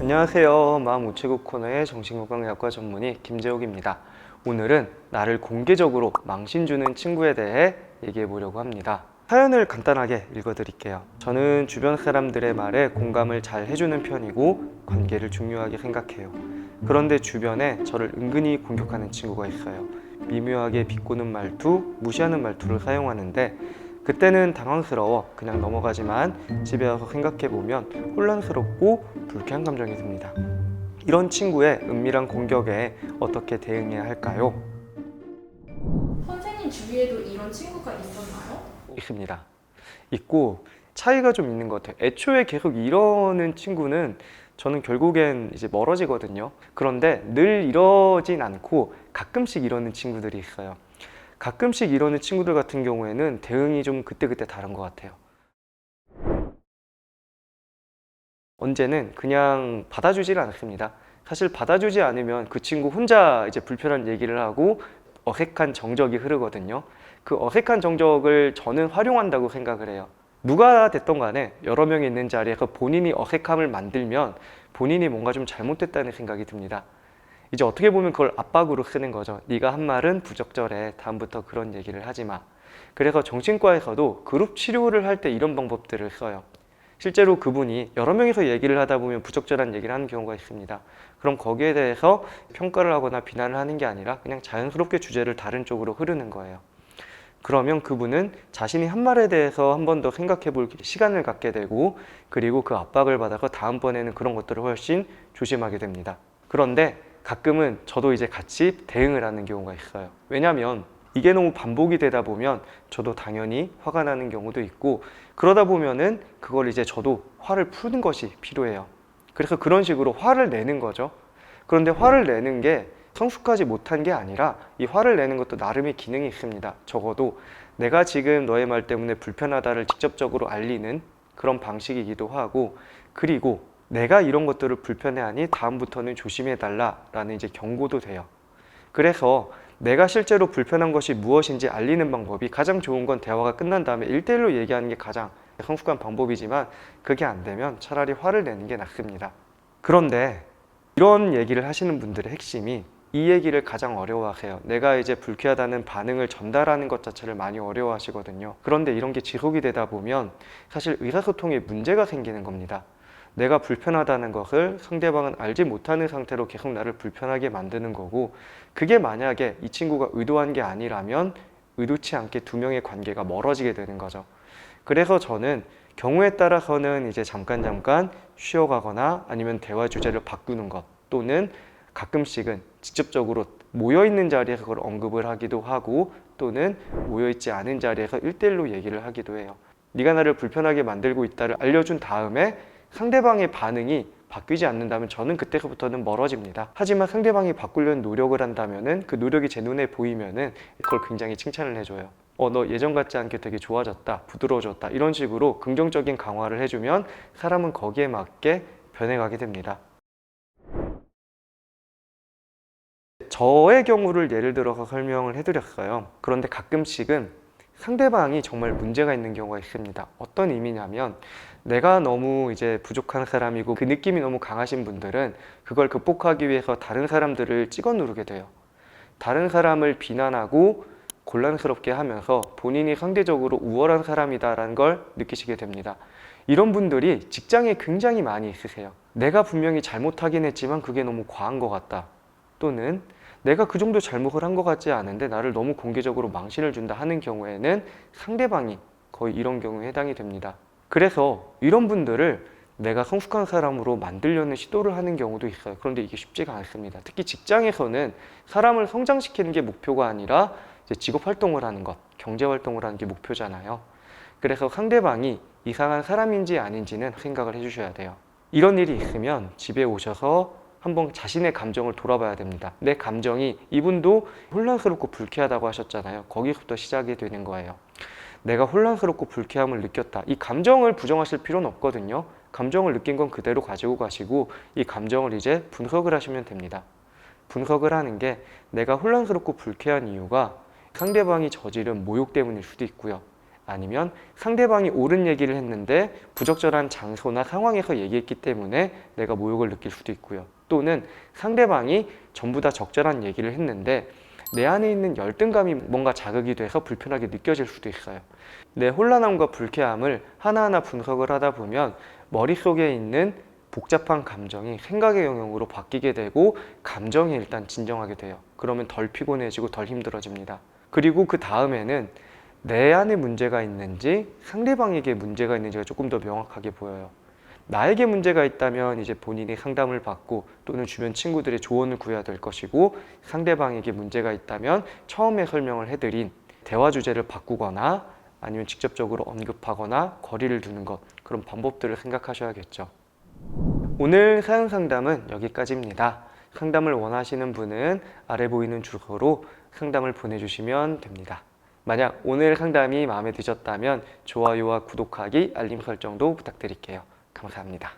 안녕하세요. 마음우체국 코너의 정신건강의학과 전문의 김재욱입니다. 오늘은 나를 공개적으로 망신 주는 친구에 대해 얘기해 보려고 합니다. 사연을 간단하게 읽어드릴게요. 저는 주변 사람들의 말에 공감을 잘 해주는 편이고 관계를 중요하게 생각해요. 그런데 주변에 저를 은근히 공격하는 친구가 있어요. 미묘하게 비꼬는 말투, 무시하는 말투를 사용하는데 그때는 당황스러워 그냥 넘어가지만 집에 와서 생각해보면 혼란스럽고 불쾌한 감정이 듭니다. 이런 친구의 은밀한 공격에 어떻게 대응해야 할까요? 선생님 주위에도 이런 친구가 있었나요? 있습니다. 있고 차이가 좀 있는 것 같아요. 애초에 계속 이러는 친구는 저는 결국엔 이제 멀어지거든요. 그런데 늘 이러진 않고 가끔씩 이러는 친구들이 있어요. 가끔씩 이러는 친구들 같은 경우에는 대응이 좀 그때그때 다른 것 같아요. 언제는 그냥 받아주질 않습니다. 사실 받아주지 않으면 그 친구 혼자 이제 불편한 얘기를 하고 어색한 정적이 흐르거든요. 그 어색한 정적을 저는 활용한다고 생각을 해요. 누가 됐던 간에 여러 명이 있는 자리에서 본인이 어색함을 만들면 본인이 뭔가 좀 잘못됐다는 생각이 듭니다. 이제 어떻게 보면 그걸 압박으로 쓰는 거죠. 네가 한 말은 부적절해. 다음부터 그런 얘기를 하지 마. 그래서 정신과에서도 그룹 치료를 할 때 이런 방법들을 써요. 실제로 그분이 여러 명이서 얘기를 하다 보면 부적절한 얘기를 하는 경우가 있습니다. 그럼 거기에 대해서 평가를 하거나 비난을 하는 게 아니라 그냥 자연스럽게 주제를 다른 쪽으로 흐르는 거예요. 그러면 그분은 자신이 한 말에 대해서 한 번 더 생각해 볼 시간을 갖게 되고, 그리고 그 압박을 받아서 다음번에는 그런 것들을 훨씬 조심하게 됩니다. 그런데 가끔은 저도 이제 같이 대응을 하는 경우가 있어요. 왜냐하면 이게 너무 반복이 되다 보면 저도 당연히 화가 나는 경우도 있고, 그러다 보면은 그걸 이제 저도 화를 푸는 것이 필요해요. 그래서 그런 식으로 화를 내는 거죠. 그런데 화를 내는 게 성숙하지 못한 게 아니라 이 화를 내는 것도 나름의 기능이 있습니다. 적어도 내가 지금 너의 말 때문에 불편하다를 직접적으로 알리는 그런 방식이기도 하고, 그리고 내가 이런 것들을 불편해하니 다음부터는 조심해달라라는 이제 경고도 돼요. 그래서 내가 실제로 불편한 것이 무엇인지 알리는 방법이 가장 좋은 건 대화가 끝난 다음에 1대1로 얘기하는 게 가장 성숙한 방법이지만, 그게 안 되면 차라리 화를 내는 게 낫습니다. 그런데 이런 얘기를 하시는 분들의 핵심이 이 얘기를 가장 어려워하세요. 내가 이제 불쾌하다는 반응을 전달하는 것 자체를 많이 어려워하시거든요. 그런데 이런 게 지속이 되다 보면 사실 의사소통에 문제가 생기는 겁니다. 내가 불편하다는 것을 상대방은 알지 못하는 상태로 계속 나를 불편하게 만드는 거고, 그게 만약에 이 친구가 의도한 게 아니라면 의도치 않게 두 명의 관계가 멀어지게 되는 거죠. 그래서 저는 경우에 따라서는 이제 잠깐 쉬어가거나 아니면 대화 주제를 바꾸는 것, 또는 가끔씩은 직접적으로 모여있는 자리에서 그걸 언급을 하기도 하고, 또는 모여있지 않은 자리에서 1대1로 얘기를 하기도 해요. 네가 나를 불편하게 만들고 있다를 알려준 다음에 상대방의 반응이 바뀌지 않는다면 저는 그때부터는 멀어집니다. 하지만 상대방이 바꾸려는 노력을 한다면은, 그 노력이 제 눈에 보이면은 그걸 굉장히 칭찬을 해줘요. 너 예전 같지 않게 되게 좋아졌다, 부드러워졌다, 이런 식으로 긍정적인 강화를 해주면 사람은 거기에 맞게 변해가게 됩니다. 저의 경우를 예를 들어서 설명을 해드렸어요. 그런데 가끔씩은 상대방이 정말 문제가 있는 경우가 있습니다. 어떤 의미냐면, 내가 너무 이제 부족한 사람이고 그 느낌이 너무 강하신 분들은 그걸 극복하기 위해서 다른 사람들을 찍어 누르게 돼요. 다른 사람을 비난하고 곤란스럽게 하면서 본인이 상대적으로 우월한 사람이다라는 걸 느끼시게 됩니다. 이런 분들이 직장에 굉장히 많이 있으세요. 내가 분명히 잘못하긴 했지만 그게 너무 과한 것 같다, 또는 내가 그 정도 잘못을 한 것 같지 않은데 나를 너무 공개적으로 망신을 준다 하는 경우에는 상대방이 거의 이런 경우에 해당이 됩니다. 그래서 이런 분들을 내가 성숙한 사람으로 만들려는 시도를 하는 경우도 있어요. 그런데 이게 쉽지가 않습니다. 특히 직장에서는 사람을 성장시키는 게 목표가 아니라 이제 직업 활동을 하는 것, 경제 활동을 하는 게 목표잖아요. 그래서 상대방이 이상한 사람인지 아닌지는 생각을 해주셔야 돼요. 이런 일이 있으면 집에 오셔서 한번 자신의 감정을 돌아봐야 됩니다. 내 감정이, 이분도 혼란스럽고 불쾌하다고 하셨잖아요. 거기서부터 시작이 되는 거예요. 내가 혼란스럽고 불쾌함을 느꼈다. 이 감정을 부정하실 필요는 없거든요. 감정을 느낀 건 그대로 가지고 가시고 이 감정을 이제 분석을 하시면 됩니다. 분석을 하는 게, 내가 혼란스럽고 불쾌한 이유가 상대방이 저지른 모욕 때문일 수도 있고요. 아니면 상대방이 옳은 얘기를 했는데 부적절한 장소나 상황에서 얘기했기 때문에 내가 모욕을 느낄 수도 있고요. 또는 상대방이 전부 다 적절한 얘기를 했는데 내 안에 있는 열등감이 뭔가 자극이 돼서 불편하게 느껴질 수도 있어요. 내 혼란함과 불쾌함을 하나하나 분석을 하다 보면 머릿속에 있는 복잡한 감정이 생각의 영역으로 바뀌게 되고 감정이 일단 진정하게 돼요. 그러면 덜 피곤해지고 덜 힘들어집니다. 그리고 그 다음에는 내 안에 문제가 있는지 상대방에게 문제가 있는지가 조금 더 명확하게 보여요. 나에게 문제가 있다면 이제 본인이 상담을 받고 또는 주변 친구들의 조언을 구해야 될 것이고, 상대방에게 문제가 있다면 처음에 설명을 해드린 대화 주제를 바꾸거나 아니면 직접적으로 언급하거나 거리를 두는 것, 그런 방법들을 생각하셔야겠죠. 오늘 사연 상담은 여기까지입니다. 상담을 원하시는 분은 아래 보이는 주소로 상담을 보내주시면 됩니다. 만약 오늘 상담이 마음에 드셨다면 좋아요와 구독하기, 알림 설정도 부탁드릴게요. 감사합니다.